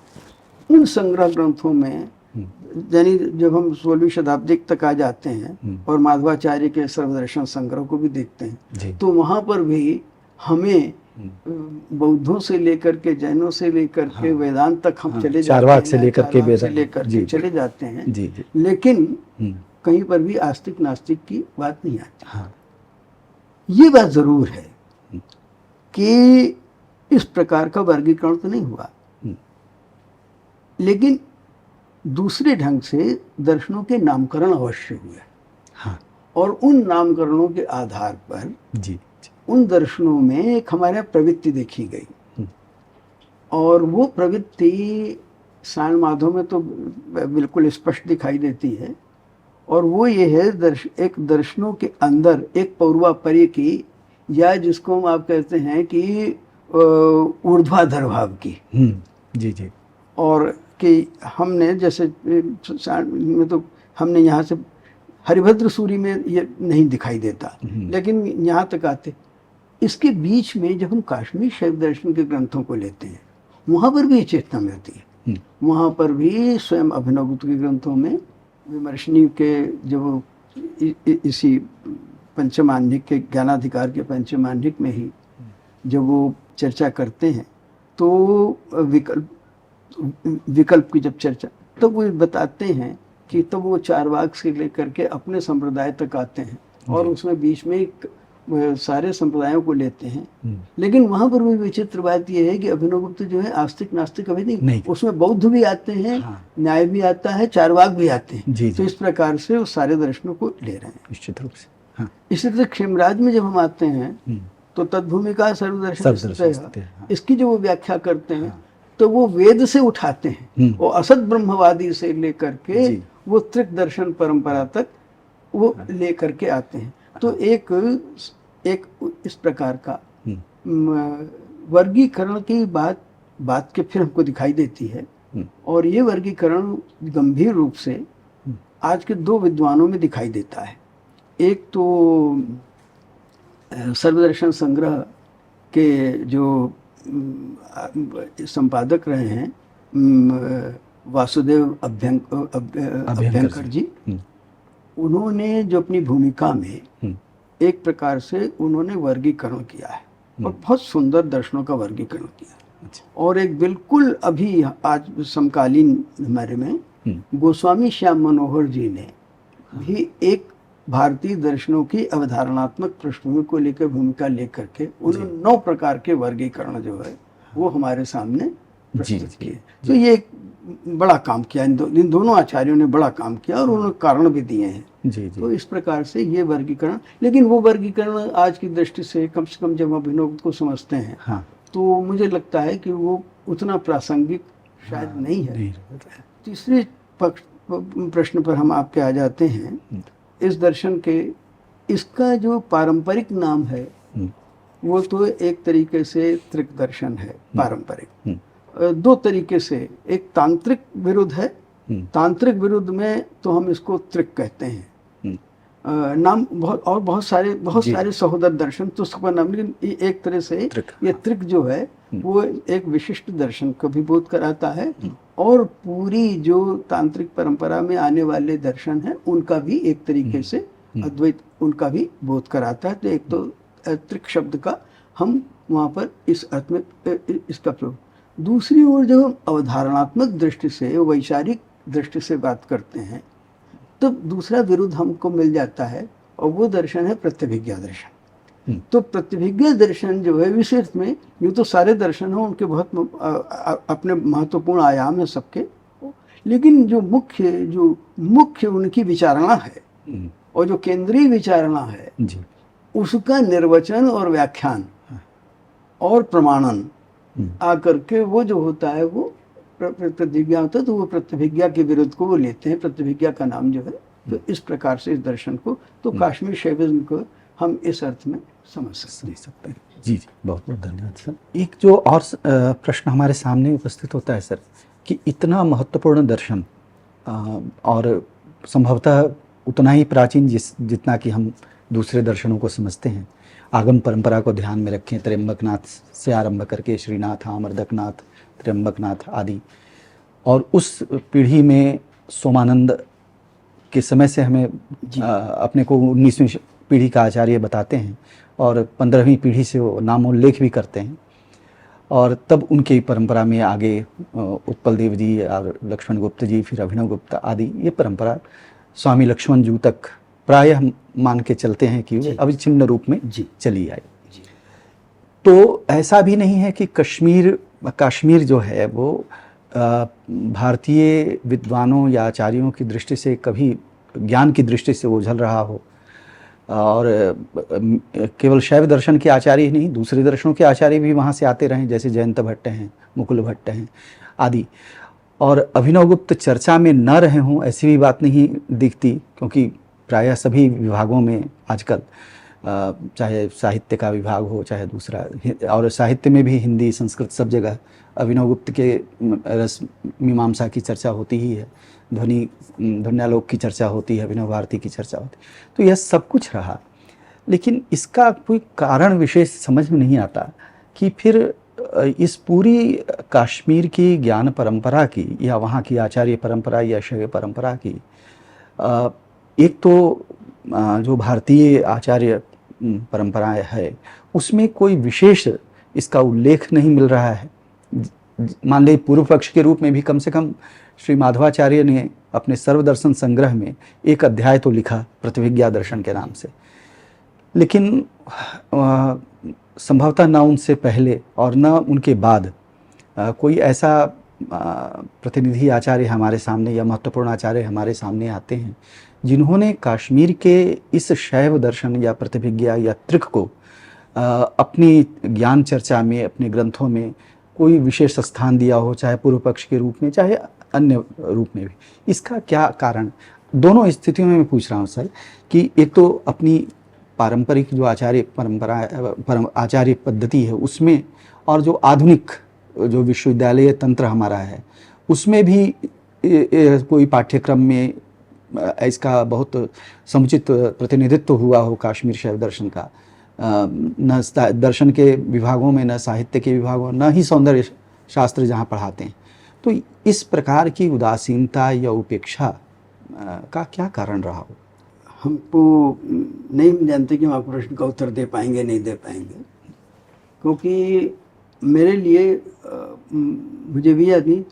Speaker 1: उन संग्रह ग्रंथों में यानी जब हम 16वीं शताब्दी तक आ जाते हैं और माधवाचार्य के सर्वदर्शन संग्रह को भी देखते हैं, तो वहाँ पर भी हमें बौद्धों से लेकर के, जैनों से लेकर के वेदांत तक हम चले जाते हैं,
Speaker 2: चारवाक से लेकर के
Speaker 1: वेदांत चले जाते हैं, लेकिन कहीं पर भी आस्तिक नास्तिक की बात नहीं आती।
Speaker 2: हाँ।
Speaker 1: ये बात जरूर है कि इस प्रकार का वर्गीकरण तो नहीं हुआ, लेकिन दूसरे ढंग से दर्शनों के नामकरण अवश्य हुए।
Speaker 2: हाँ।
Speaker 1: और उन नामकरणों के आधार पर
Speaker 2: जी,
Speaker 1: उन दर्शनों में एक हमारे प्रवृत्ति देखी गई, और वो प्रवृत्ति सायण माधव में तो बिल्कुल स्पष्ट दिखाई देती है, और वो ये है एक दर्शनों के अंदर एक पौर्वापर्य की, या जिसको आप कहते हैं कि ऊर्ध्वाधर भाव की।
Speaker 2: जी जी।
Speaker 1: और कि हमने जैसे में तो हमने यहाँ से हरिभद्र सूरी में ये नहीं दिखाई देता, लेकिन यहाँ तक आते इसके बीच में जब हम काश्मीर शैव दर्शन के ग्रंथों को लेते हैं, वहाँ पर भी ये चेतना मिलती है। वहाँ पर भी स्वयं अभिनवगुप्त के ग्रंथों में विमर्शनी के जब इसी पंचमांधिक के ज्ञानाधिकार के पंचमांधिक में ही जब वो चर्चा करते हैं, तो विकल्प की जब चर्चा, तो वो बताते हैं कि तब वो चारवाक से लेकर के अपने संप्रदाय तक आते हैं, और उसमें बीच में सारे संप्रदायों को लेते हैं। लेकिन वहाँ पर भी विचित्र बात यह है कि अभिनवगुप्त जो है आस्तिक नास्तिक अभी नहीं, उसमें बौद्ध भी आते हैं, न्याय भी आता है, चारवाक भी आते हैं। तो इस प्रकार से वो सारे दर्शनों को ले रहे हैं निश्चित रूप से। इसी तरह क्षेमराज में जब हम आते हैं तो तद्भूमिका सर्वदर्शन, इसकी जो वो व्याख्या करते हैं, तो वो वेद से उठाते हैं, वो असत ब्रह्मवादी से लेकर के वो त्रिक दर्शन परंपरा तक वो लेकर के आते हैं। तो एक इस प्रकार का वर्गीकरण की बात के फिर हमको दिखाई देती है, और ये वर्गीकरण गंभीर रूप से आज के दो विद्वानों में दिखाई देता है। एक तो सर्वदर्शन संग्रह के जो संपादक रहे हैं वासुदेव अभ्यंकर जी, उन्होंने जो अपनी भूमिका में एक प्रकार से उन्होंने वर्गीकरण किया है, और बहुत सुंदर दर्शनों का वर्गीकरण किया है। और एक बिल्कुल अभी आज समकालीन हमारे में गोस्वामी श्याम मनोहर जी ने भी एक भारतीय दर्शनों की अवधारणात्मक पृष्ठभूमि को लेकर भूमिका लेकर के उन्होंने 9 प्रकार के वर्गीकरण जो है वो हमारे सामने प्रस्तुत किए। तो ये एक बड़ा काम किया, इन दोनों आचार्यों ने बड़ा काम किया, और उन्होंने कारण भी दिए हैं। तो इस प्रकार से ये वर्गीकरण, लेकिन वो वर्गीकरण आज की दृष्टि से कम जब अभिनवगुप्त को समझते हैं, तो मुझे लगता है कि वो उतना प्रासंगिक शायद नहीं है। तीसरे प्रश्न पर हम आपके आ जाते हैं। इस दर्शन के इसका जो पारंपरिक नाम है वो तो एक तरीके से त्रिक दर्शन है पारंपरिक। 2 तरीके से, एक तांत्रिक विरुद्ध है, तांत्रिक विरुद्ध में तो हम इसको त्रिक कहते हैं। नाम बहुत सारे सहोदर दर्शन तो उसका नाम, लेकिन एक तरह से ये त्रिक जो है वो एक विशिष्ट दर्शन को भी बोध कराता है, और पूरी जो तांत्रिक परंपरा में आने वाले दर्शन हैं उनका भी एक तरीके से अद्वैत उनका भी बोध कराता है। तो एक तो त्रिक शब्द का हम वहाँ पर इस अर्थ में इसका प्रयोग। दूसरी ओर जब हम अवधारणात्मक दृष्टि से, वैचारिक दृष्टि से बात करते हैं, तो दूसरा विरुद्ध हमको मिल जाता है, और वो दर्शन है प्रत्यभिज्ञा दर्शन। तो प्रत्यभिज्ञा दर्शन जो है विशेष में, यूँ तो सारे दर्शन हैं उनके बहुत अपने महत्वपूर्ण आयाम है सबके, लेकिन जो मुख्य उनकी विचारणा है और जो केंद्रीय विचारणा है उसका निर्वचन और व्याख्यान और प्रमाणन आकर के वो जो होता है वो प्रतिभिज्ञा होता है। तो वो प्रतिभिज्ञा के विरुद्ध को वो लेते हैं, प्रतिभिज्ञा का नाम जो है। तो इस प्रकार से इस दर्शन को, तो काश्मीर शैविज्म को हम इस अर्थ में समझ सकते हैं।
Speaker 2: जी, बहुत बहुत धन्यवाद सर। एक जो और प्रश्न हमारे सामने उपस्थित होता है सर, कि इतना महत्वपूर्ण दर्शन और संभवतः उतना ही प्राचीन जितना कि हम दूसरे दर्शनों को समझते हैं। आगम परंपरा को ध्यान में रखें, त्र्यंबकनाथ से आरंभ करके श्रीनाथ, अमरदकनाथ, त्र्यंबकनाथ आदि, और उस पीढ़ी में सोमानंद के समय से हमें अपने को 19वीं पीढ़ी का आचार्य बताते हैं, और 15वीं पीढ़ी से वो नामोल्लेख भी करते हैं। और तब उनकी परंपरा में आगे उत्पल देव जी और लक्ष्मण गुप्त जी, फिर अभिनव गुप्त आदि, ये परंपरा स्वामी लक्ष्मण जू तक प्रायः हम मान के चलते हैं कि वो अविच्छिन्न रूप में चली आई। तो ऐसा भी नहीं है कि कश्मीर जो है वो भारतीय विद्वानों या आचार्यों की दृष्टि से कभी ज्ञान की दृष्टि से ओझल रहा हो, और केवल शैव दर्शन के आचार्य ही नहीं, दूसरे दर्शनों के आचार्य भी वहाँ से आते रहे, जैसे जयंत भट्ट हैं, मुकुल भट्ट हैं आदि। और अभिनव गुप्त चर्चा में न रहे हों ऐसी भी बात नहीं दिखती, क्योंकि प्रायः सभी विभागों में आजकल, चाहे साहित्य का विभाग हो चाहे दूसरा, और साहित्य में भी हिंदी संस्कृत सब जगह अभिनव गुप्त के रस मीमांसा की चर्चा होती ही है, ध्वन्यालोक की चर्चा होती है, अभिनव भारती की चर्चा होती है। तो यह सब कुछ रहा, लेकिन इसका कोई कारण विशेष समझ में नहीं आता कि फिर इस पूरी कश्मीर की ज्ञान परंपरा की या वहाँ की आचार्य परंपरा या शैव परंपरा की, एक तो जो भारतीय आचार्य परंपराएं है उसमें कोई विशेष इसका उल्लेख नहीं मिल रहा है। मान ले पूर्व पक्ष के रूप में भी कम से कम श्री माधवाचार्य ने अपने सर्वदर्शन संग्रह में एक अध्याय तो लिखा प्रतिभिज्ञा दर्शन के नाम से, लेकिन संभवतः न उनसे पहले और न उनके बाद कोई ऐसा प्रतिनिधि आचार्य हमारे सामने या महत्वपूर्ण आचार्य हमारे सामने आते हैं जिन्होंने कश्मीर के इस शैव दर्शन या प्रतिभिज्ञा या त्रिक को अपनी ज्ञान चर्चा में, अपने ग्रंथों में कोई विशेष स्थान दिया हो, चाहे पूर्व पक्ष के रूप में चाहे अन्य रूप में भी। इसका क्या कारण? दोनों स्थितियों में मैं पूछ रहा हूँ सर, कि एक तो अपनी पारंपरिक जो आचार्य परंपरा आचार्य पद्धति है उसमें, और जो आधुनिक जो विश्वविद्यालय तंत्र हमारा है उसमें भी कोई पाठ्यक्रम में इसका बहुत समुचित प्रतिनिधित्व हुआ हो कश्मीर शैव दर्शन का, न दर्शन के विभागों में, न साहित्य के विभागों, न ही सौंदर्य शास्त्र जहाँ पढ़ाते हैं। तो इस प्रकार की उदासीनता या उपेक्षा का क्या कारण रहा हो?
Speaker 1: हमको नहीं जानते कि हम आपके प्रश्न का उत्तर दे पाएंगे नहीं दे पाएंगे, क्योंकि मेरे लिए मुझे भी याद नहीं,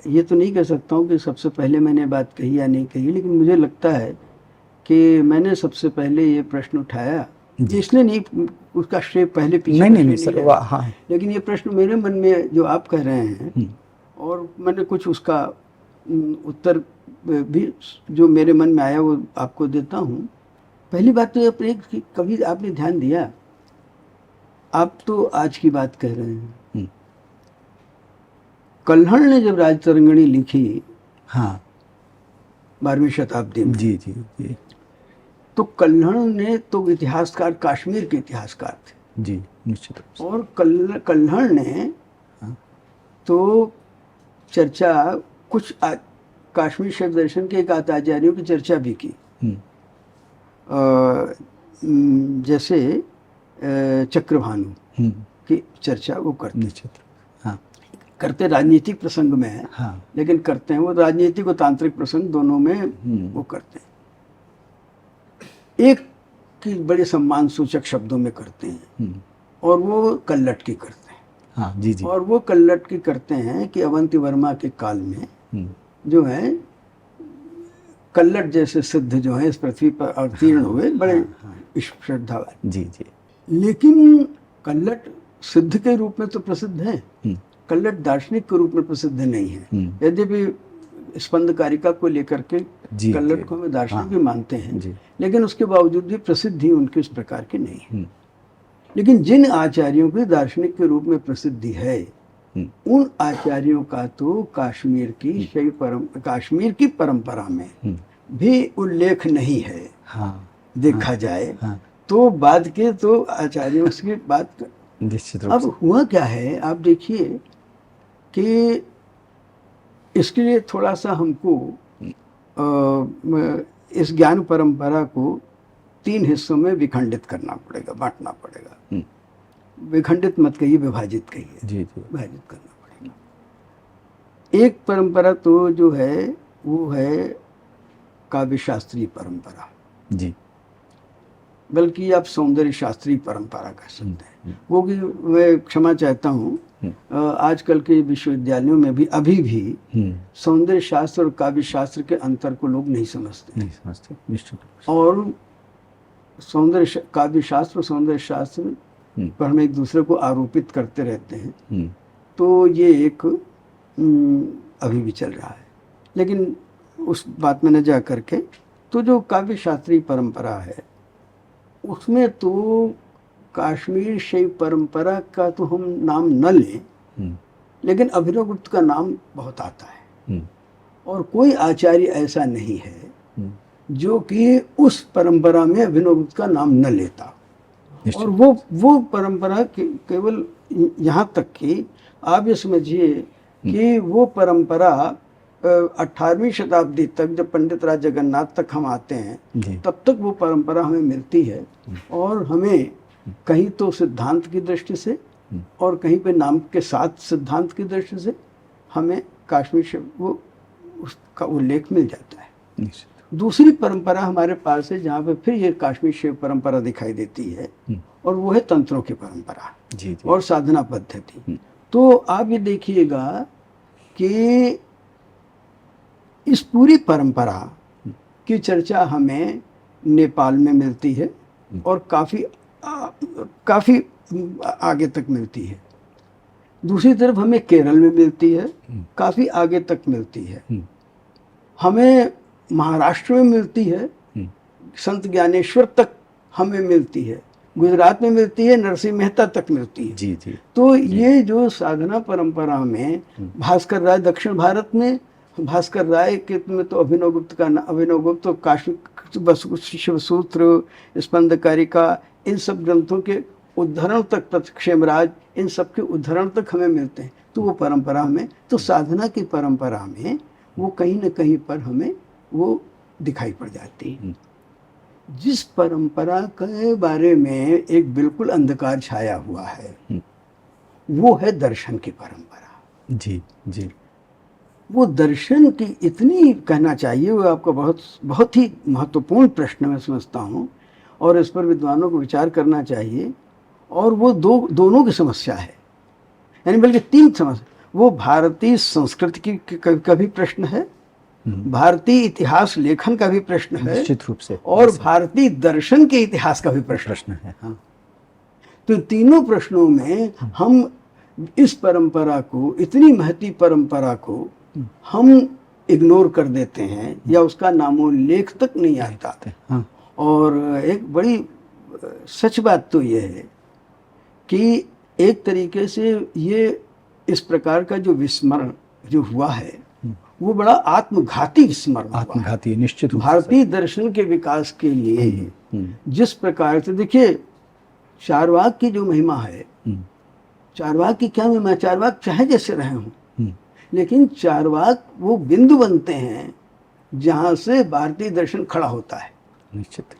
Speaker 1: ये तो नहीं कह सकता हूँ कि सबसे पहले मैंने बात कही या नहीं कही, लेकिन मुझे लगता है कि मैंने सबसे पहले ये प्रश्न उठाया, इसलिए नहीं उसका श्रेय पहले पीछे
Speaker 2: नहीं सर, हाँ।
Speaker 1: लेकिन ये प्रश्न मेरे मन में जो आप कह रहे हैं, और मैंने कुछ उसका उत्तर भी जो मेरे मन में आया वो आपको देता हूँ। पहली बात तो ये कि कभी आपने ध्यान दिया, आप तो आज की बात कह रहे हैं, कल्हड़ ने जब राजतरंगिणी लिखी, हाँ, 12वीं शताब्दी में, जी, तो कल्हड़ ने तो इतिहासकार, कश्मीर के इतिहासकार थे, जी, निश्चित रूप से, और कल्हड़ ने तो चर्चा कुछ कश्मीर शैव दर्शन के एक आचार्यों की चर्चा भी की, जैसे चक्रभानु की चर्चा वो करते, हाँ, करते राजनीतिक प्रसंग में है, हाँ, लेकिन करते हैं वो राजनीतिक और तांत्रिक प्रसंग दोनों में वो करते हैं। एक की बड़े सम्मान सूचक शब्दों में करते हैं, और वो कल्लट की करते हैं, हाँ, जी, और वो कल्लट की करते हैं कि अवंती वर्मा के काल में जो है कल्लट जैसे सिद्ध जो है इस पृथ्वी पर अवतीर्ण हुए, बड़े श्रद्धा वाले, जी, लेकिन कल्लट सिद्ध के रूप में तो प्रसिद्ध है, कल्लट दार्शनिक के रूप में प्रसिद्ध नहीं है। यद्यपि स्पंदकारिका को लेकर के कल्लट को हमें दार्शनिक भी मानते हैं, लेकिन उसके बावजूद भी प्रसिद्धि उनकी उस प्रकार की नहीं है। लेकिन जिन आचार्यों की दार्शनिक के रूप में प्रसिद्धि है, उन आचार्यों का तो कश्मीर की परंपरा में भी उल्लेख नहीं है, हाँ, देखा जाए, हाँ, तो बाद के तो आचार्यों की बात। अब हुआ क्या है, आप देखिए कि इसके लिए थोड़ा सा हमको इस ज्ञान परंपरा को 3 हिस्सों में विखंडित करना पड़ेगा, बांटना पड़ेगा। विखंडित मत कहिए, विभाजित कहिए।
Speaker 2: जी जी।
Speaker 1: विभाजित करना पड़ेगा। एक परंपरा तो जो है वो है काव्य शास्त्रीय परंपरा,
Speaker 2: जी।
Speaker 1: बल्कि आप सौंदर्य शास्त्रीय परंपरा कह सकते हैं। वो भी मैं क्षमा चाहता हूँ, आजकल के विश्वविद्यालयों में भी अभी भी सौंदर्य शास्त्र और काव्य शास्त्र के अंतर को लोग नहीं समझते
Speaker 2: निश्चित।
Speaker 1: और काव्य शास्त्र, सौंदर्य शास्त्र पर हम एक दूसरे को आरोपित करते रहते हैं। तो ये एक अभी भी चल रहा है। लेकिन उस बात में न जा करके, तो जो काव्य शास्त्रीय परंपरा है उसमें तो कश्मीर शैव परंपरा का तो हम नाम न लें, लेकिन अभिनवगुप्त का नाम बहुत आता है। और कोई आचार्य ऐसा नहीं है जो कि उस परंपरा में अभिनवगुप्त का नाम न लेता। और वो परंपरा केवल यहाँ तक कि आप ये समझिए कि वो परंपरा 18वीं शताब्दी तक, जब पंडित राज जगन्नाथ तक हम आते हैं, तब तक वो परंपरा हमें मिलती है। और हमें कहीं तो सिद्धांत की दृष्टि से और कहीं पे नाम के साथ सिद्धांत की दृष्टि से हमें कश्मीर से वो उसका उल्लेख मिल जाता है। दूसरी परंपरा हमारे पास है जहाँ पे फिर ये कश्मीर शैव परंपरा दिखाई देती है, और वो है तंत्रों की परंपरा और साधना पद्धति। तो आप ये देखिएगा कि इस पूरी परंपरा की चर्चा हमें नेपाल में मिलती है और काफ़ी आगे तक मिलती है। दूसरी तरफ हमें केरल में मिलती है, काफ़ी आगे तक मिलती है। हमें महाराष्ट्र में मिलती है, संत ज्ञानेश्वर तक हमें मिलती है। गुजरात में मिलती है, नरसिंह मेहता तक मिलती है।
Speaker 2: जी जी।
Speaker 1: तो ये जो साधना परंपरा में भास्कर राय, दक्षिण भारत में भास्कर राय के में तो अभिनवगुप्त तो काशी शिवसूत्र, स्पंदकारिका, इन सब ग्रंथों के उद्धरण तक, क्षेमराज, इन सब के उद्धरण तक हमें मिलते हैं। तो वो परंपरा में, तो साधना की परंपरा में वो कहीं न कहीं पर हमें वो दिखाई पड़ जाती है। जिस परंपरा के बारे में एक बिल्कुल अंधकार छाया हुआ है वो है दर्शन की परंपरा।
Speaker 2: जी जी।
Speaker 1: वो दर्शन की इतनी, कहना चाहिए, वो आपका बहुत ही महत्वपूर्ण प्रश्न मैं समझता हूँ, और इस पर विद्वानों को विचार करना चाहिए। और वो दोनों की समस्या है, यानी बल्कि 3 समस्या। वो भारतीय संस्कृति का भी प्रश्न है, भारतीय इतिहास लेखन का भी प्रश्न है,
Speaker 2: निश्चित रूप से,
Speaker 1: और भारतीय दर्शन के इतिहास का भी प्रश्न है। हाँ। तो तीनों प्रश्नों में हम इस परंपरा को, इतनी महती परंपरा को हम इग्नोर कर देते हैं, या उसका नामोल्लेख तक नहीं आता। हाँ। और एक बड़ी सच बात तो ये है कि एक तरीके से ये इस प्रकार का जो विस्मरण जो हुआ है वो बड़ा आत्मघाती विस्मरण,
Speaker 2: आत्मघाती निश्चित।
Speaker 1: भारतीय दर्शन के विकास के लिए जिस प्रकार से, देखिए, चारवाक की जो महिमा है, चारवाक की क्या महिमा, चारवाक चाहे जैसे रहे हों, लेकिन चारवाक वो बिंदु बनते हैं जहां से भारतीय दर्शन खड़ा होता है।
Speaker 2: निश्चित।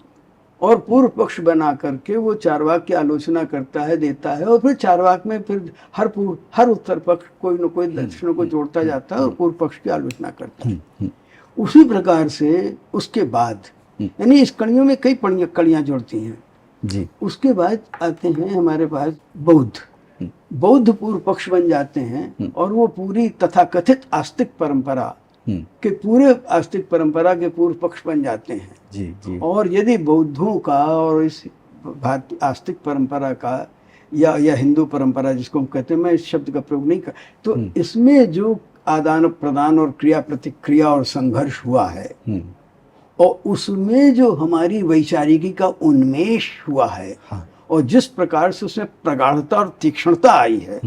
Speaker 1: और पूर्व पक्ष बना करके वो चारवाक की आलोचना करता है, देता है, और फिर चारवाक में फिर हर उत्तर पक्ष कोई न कोई दर्शनों को जोड़ता जाता है और पूर्व पक्ष की आलोचना करता है। उसी प्रकार से उसके बाद, यानी इस कड़ियों में कई कड़ियां जुड़ती हैं जी। उसके बाद आते हैं हमारे पास बौद्ध पूर्व पक्ष बन जाते हैं, और वो पूरी तथाकथित आस्तिक परंपरा के पूरे आस्तिक परंपरा के पूर्व पक्ष बन जाते हैं
Speaker 2: जी जी।
Speaker 1: और यदि बौद्धों का और इस भारतीय आस्तिक परंपरा का या हिंदू परंपरा जिसको हम कहते हैं, मैं इस शब्द का प्रयोग नहीं कर, तो इसमें जो आदान प्रदान और क्रिया प्रतिक्रिया और संघर्ष हुआ है, और उसमें जो हमारी वैचारिकी का उन्मेष हुआ है, और जिस प्रकार से उसमें प्रगाढ़ता और तीक्ष्णता आई है,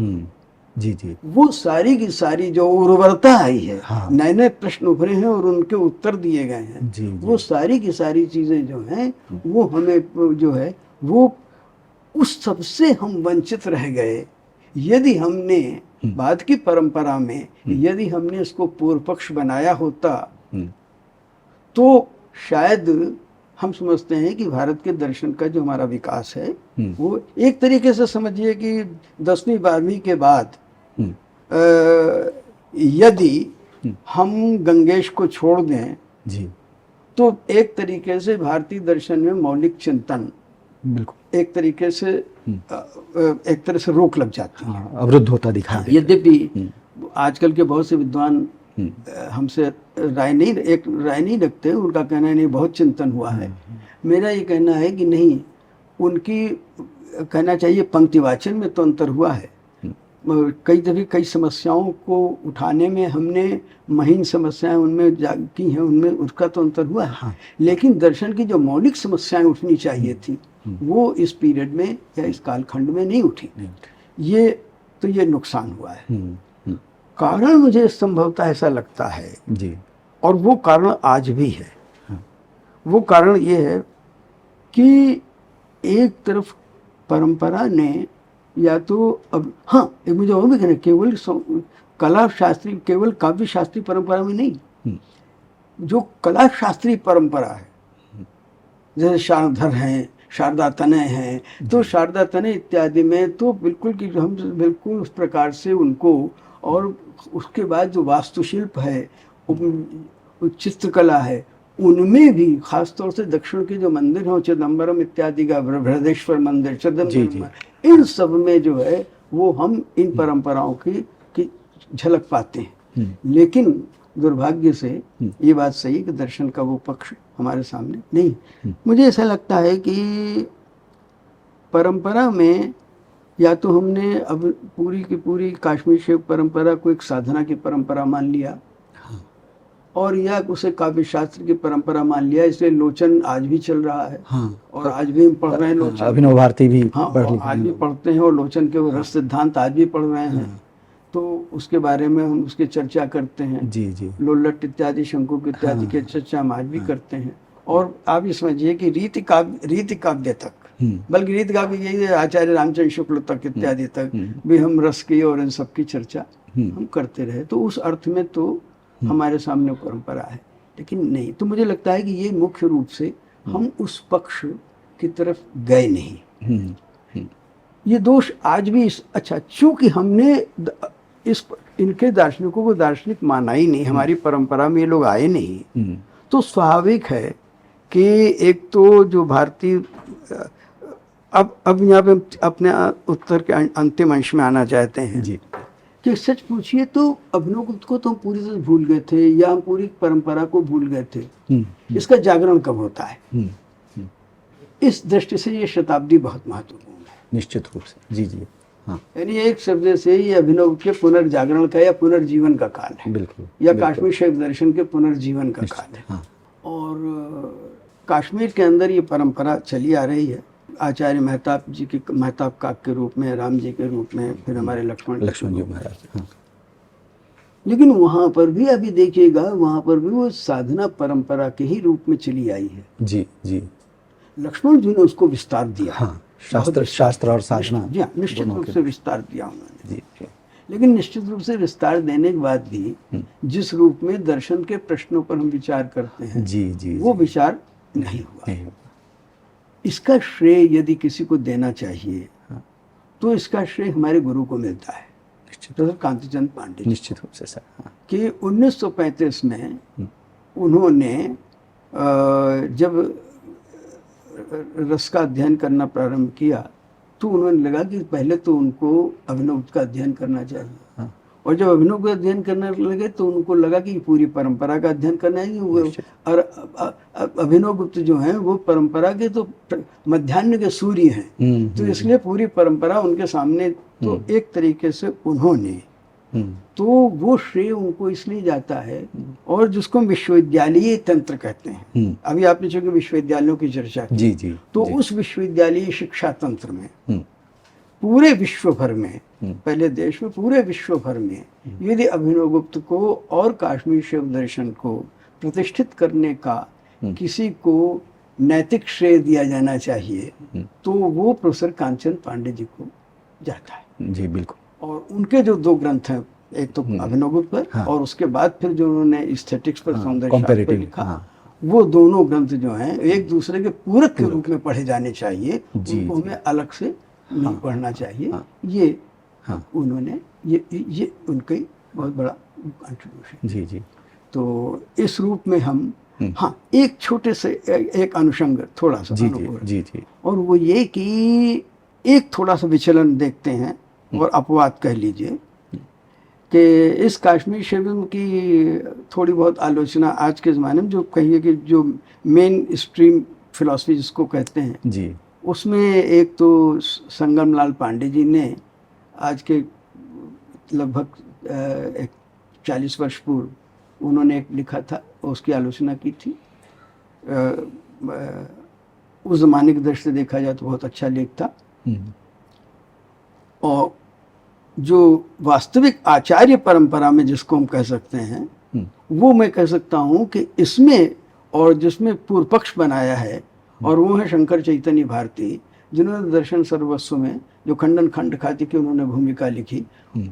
Speaker 2: जी जी,
Speaker 1: वो सारी की सारी जो उर्वरता आई है, नए नए प्रश्न उभरे हैं और उनके उत्तर दिए गए हैं जी, वो सारी की सारी चीजें जो हैं वो हमें जो है वो उस सबसे हम वंचित रह गए। यदि हमने बाद की परंपरा में यदि हमने इसको पूर्व पक्ष बनाया होता तो शायद हम समझते हैं कि भारत के दर्शन का जो हमारा विकास है वो एक तरीके से समझिए कि 10वीं 12वीं के बाद यदि हम गंगेश को छोड़ दें
Speaker 2: जी,
Speaker 1: तो एक तरीके से भारतीय दर्शन में मौलिक चिंतन
Speaker 2: बिल्कुल
Speaker 1: एक तरीके से एक तरह से रोक लग जाती है,
Speaker 2: अवरुद्ध होता दिखाई देता
Speaker 1: यद्यपि आजकल के बहुत से विद्वान हमसे राय नहीं रखते, उनका कहना है नहीं बहुत चिंतन हुआ है। मेरा ये कहना है कि नहीं, उनकी कहना चाहिए पंक्तिवाचन में तो अंतर हुआ है। कई दफे कई समस्याओं को उठाने में हमने महीन समस्याएं उनमें की हैं, उनमें उसका तो अंतर हुआ है।
Speaker 2: हाँ।
Speaker 1: लेकिन दर्शन की जो मौलिक समस्याएं उठनी चाहिए थी वो इस पीरियड में या इस कालखंड में नहीं उठी। ये नुकसान हुआ है। कारण मुझे संभवतः ऐसा लगता है
Speaker 2: जी,
Speaker 1: और वो कारण आज भी है। वो कारण ये है कि एक तरफ परंपरा ने या तो अब एक मुझे और भी कहना, केवल कला शास्त्री केवल काव्य शास्त्रीय परंपरा में नहीं, जो कला शास्त्रीय परंपरा है जैसे शारदधर हैं, शारदा तनय हैं, तो शारदा तनय इत्यादि में तो बिल्कुल कि हम बिल्कुल उस प्रकार से उनको, और उसके बाद जो वास्तुशिल्प है, चित्रकला है, उनमें भी खासतौर से दक्षिण के जो मंदिर हैं, चिदम्बरम इत्यादि का, बृहदेश्वर मंदिर, चिदम्बरम, इन सब में जो है वो हम इन परंपराओं की झलक पाते हैं। लेकिन दुर्भाग्य से ये बात सही है कि दर्शन का वो पक्ष हमारे सामने नहीं। मुझे ऐसा लगता है कि परंपरा में या तो हमने अब पूरी की पूरी काश्मीर शैव परंपरा को एक साधना की परंपरा मान लिया, और या उसे काव्य शास्त्र की परंपरा मान लिया, इसलिए लोचन आज भी चल रहा है। और आज भी हम पढ़ रहे हैं लोचन,
Speaker 2: अभिनव भारती भी
Speaker 1: आज भी पढ़ते हैं, और लोचन के वो रस सिद्धांत आज भी पढ़ रहे हैं। तो उसके बारे में हम उसकी चर्चा करते हैं।
Speaker 2: जी,
Speaker 1: लोल्लट इत्यादि, शंकुक इत्यादि की चर्चा हम आज भी करते हैं। और आप ये समझिए कि रीति काव्य तक, बल्कि रीति काव्य यही आचार्य रामचंद्र शुक्ल तक इत्यादि तक भी हम रस की और इन सब की चर्चा हम करते रहे। तो उस अर्थ में तो हमारे सामने परंपरा है, लेकिन नहीं, तो मुझे लगता है कि ये मुख्य रूप से हम उस पक्ष की तरफ गए नहीं। ये दोष आज भी अच्छा, चूंकि हमने इनके दार्शनिकों को दार्शनिक माना ही नहीं, हमारी परंपरा में ये लोग आए नहीं, तो स्वाभाविक है कि एक तो जो भारतीय, अब यहाँ पे अपने उत्तर के अंतिम अंश में आना चाहते हैं जी, कि सच पूछिए तो अभिनवगुप्त को तो हम पूरी तरह भूल गए थे, या हम पूरी परंपरा को भूल गए थे। इसका जागरण कब होता है? इस दृष्टि से ये शताब्दी बहुत महत्वपूर्ण है,
Speaker 2: निश्चित रूप से। जी, हाँ।
Speaker 1: यानी एक शब्द से ये अभिनव के पुनर्जागरण का या पुनर्जीवन का काल है,
Speaker 2: बिल्कुल,
Speaker 1: या काश्मीर शैव दर्शन के पुनर्जीवन का काल है।
Speaker 2: और
Speaker 1: काश्मीर के अंदर ये परंपरा चली आ रही है, आचार्य मेहताब जी के, मेहताब काक के रूप में, राम जी के रूप में, फिर हमारे लक्ष्मण जी महाराज। लेकिन वहाँ पर भी अभी देखिएगा, वहाँ पर भी वो साधना परंपरा के ही रूप में चली आई है।
Speaker 2: जी,
Speaker 1: लक्ष्मण जी ने उसको विस्तार दिया।
Speaker 2: शास्त्र और साधना,
Speaker 1: जी, निश्चित रूप से विस्तार दिया उन्होंने। जी, लेकिन निश्चित रूप से विस्तार देने के बाद भी जिस रूप में दर्शन के प्रश्नों पर हम विचार करते हैं, जी, वो विचार नहीं हुआ। इसका श्रेय यदि किसी को देना चाहिए तो इसका श्रेय हमारे गुरु को मिलता है, प्रोफेसर कांतिचंद पांडे,
Speaker 2: निश्चित रूप से सर,
Speaker 1: कि 1935 में उन्होंने जब रस का अध्ययन करना प्रारंभ किया तो उन्होंने लगा कि पहले तो उनको अभिनव का अध्ययन करना चाहिए। और जब अभिनव का अध्ययन करने लगे तो उनको लगा कि पूरी परंपरा का अध्ययन करना है। और अभिनव गुप्त जो हैं वो परंपरा के तो मध्याह्न के सूर्य हैं, तो इसलिए पूरी परंपरा उनके सामने, तो एक तरीके से उन्होंने, तो वो श्रेय उनको इसलिए जाता है। और जिसको विश्वविद्यालयीय तंत्र कहते हैं, अभी आपने चूंकि विश्वविद्यालयों की चर्चा की,
Speaker 2: जी,
Speaker 1: तो उस विश्वविद्यालयीय शिक्षा तंत्र में पूरे विश्व भर में, पहले देश में, पूरे विश्व भर में यदि अभिनवगुप्त को और काश्मीर शैव दर्शन को प्रतिष्ठित करने का किसी को नैतिक श्रेय दिया जाना चाहिए तो वो प्रोफेसर कांचन पांडे जी को जाता है।
Speaker 2: जी, बिल्कुल।
Speaker 1: और उनके जो दो ग्रंथ हैं, एक तो अभिनवगुप्त पर, और उसके बाद फिर जो उन्होंने एस्थेटिक्स पर, सौंदर्य पर लिखा, वो दोनों ग्रंथ जो हैं एक दूसरे के पूरक के रूप में पढ़े जाने चाहिए, उनको हमें अलग से नहीं पढ़ना चाहिए। ये उन्होंने ये उनकी बहुत बड़ा कंट्रीब्यूशन।
Speaker 2: जी जी।
Speaker 1: तो इस रूप में हम हाँ एक छोटे से एक अनुषंग थोड़ा सा
Speaker 2: जी जी जी,
Speaker 1: और वो ये कि एक थोड़ा सा विचलन देखते हैं और अपवाद कह लीजिए कि इस कश्मीर शिविर की थोड़ी बहुत आलोचना आज के ज़माने में जो कहिए कि जो मेन स्ट्रीम फिलॉसफी जिसको कहते हैं
Speaker 2: जी,
Speaker 1: उसमें एक तो संगम लाल पांडे जी ने आज के लगभग एक 40 वर्ष पूर्व उन्होंने एक लिखा था, उसकी आलोचना की थी। उस ज़माने की दृष्टि से देखा जाए तो बहुत अच्छा लेख था। और जो वास्तविक आचार्य परंपरा में जिसको हम कह सकते हैं, वो मैं कह सकता हूँ कि इसमें और जिसमें पूर्व पक्ष बनाया है, और वो है शंकर चैतन्य भारती, जिन्होंने दर्शन सर्वस्व में जो खंडन खंड खाती की उन्होंने भूमिका लिखी,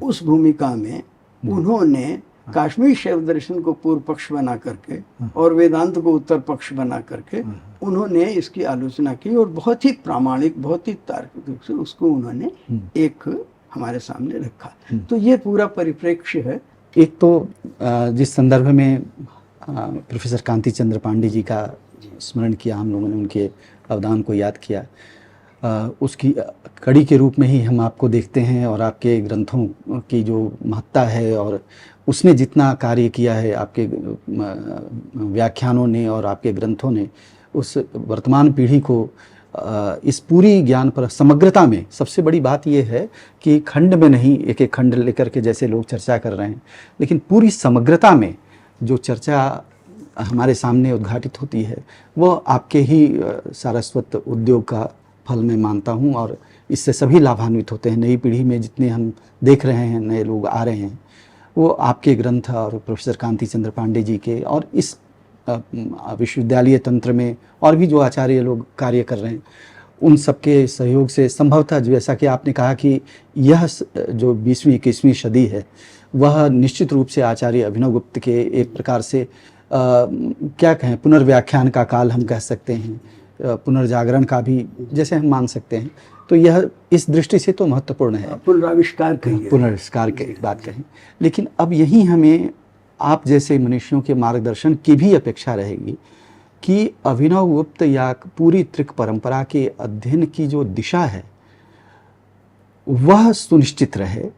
Speaker 1: उस भूमिका में उन्होंने काश्मीर शैव दर्शन को पूर्व पक्ष बना करके और वेदांत को उत्तर पक्ष बना करके उन्होंने इसकी आलोचना की और बहुत ही प्रामाणिक, बहुत ही तार्किक रूप से उसको उन्होंने एक हमारे सामने रखा। तो ये पूरा परिप्रेक्ष्य है।
Speaker 2: एक तो जिस संदर्भ में प्रोफेसर कांति चंद्र पांडे जी का स्मरण किया, हम लोगों ने उनके अवदान को याद किया, उसकी कड़ी के रूप में ही हम आपको देखते हैं और आपके ग्रंथों की जो महत्ता है और उसने जितना कार्य किया है, आपके व्याख्यानों ने और आपके ग्रंथों ने उस वर्तमान पीढ़ी को इस पूरी ज्ञान पर समग्रता में, सबसे बड़ी बात यह है कि खंड में नहीं, एक एक खंड लेकर के जैसे लोग चर्चा कर रहे हैं, लेकिन पूरी समग्रता में जो चर्चा हमारे सामने उद्घाटित होती है वो आपके ही सारस्वत उद्योग का फल मैं मानता हूँ और इससे सभी लाभान्वित होते हैं। नई पीढ़ी में जितने हम देख रहे हैं, नए लोग आ रहे हैं, वो आपके ग्रंथ और प्रोफेसर कांति चंद्र पांडे जी के और इस विश्वविद्यालय तंत्र में और भी जो आचार्य लोग कार्य कर रहे हैं उन सबके सहयोग से संभवतः, जैसा कि आपने कहा कि यह जो 20वीं 21वीं सदी है वह निश्चित रूप से आचार्य अभिनव गुप्त के एक प्रकार से क्या कहें, पुनर्व्याख्यान का काल हम कह सकते हैं, पुनर्जागरण का भी जैसे हम मान सकते हैं। तो यह इस दृष्टि से तो महत्वपूर्ण है,
Speaker 1: पुनराविष्कार कहिए,
Speaker 2: पुनराविष्कार की बात कहें। लेकिन अब यही हमें आप जैसे मनुष्यों के मार्गदर्शन की भी अपेक्षा रहेगी कि अभिनव गुप्त या पूरी त्रिक परंपरा के अध्ययन की जो दिशा है वह सुनिश्चित रहे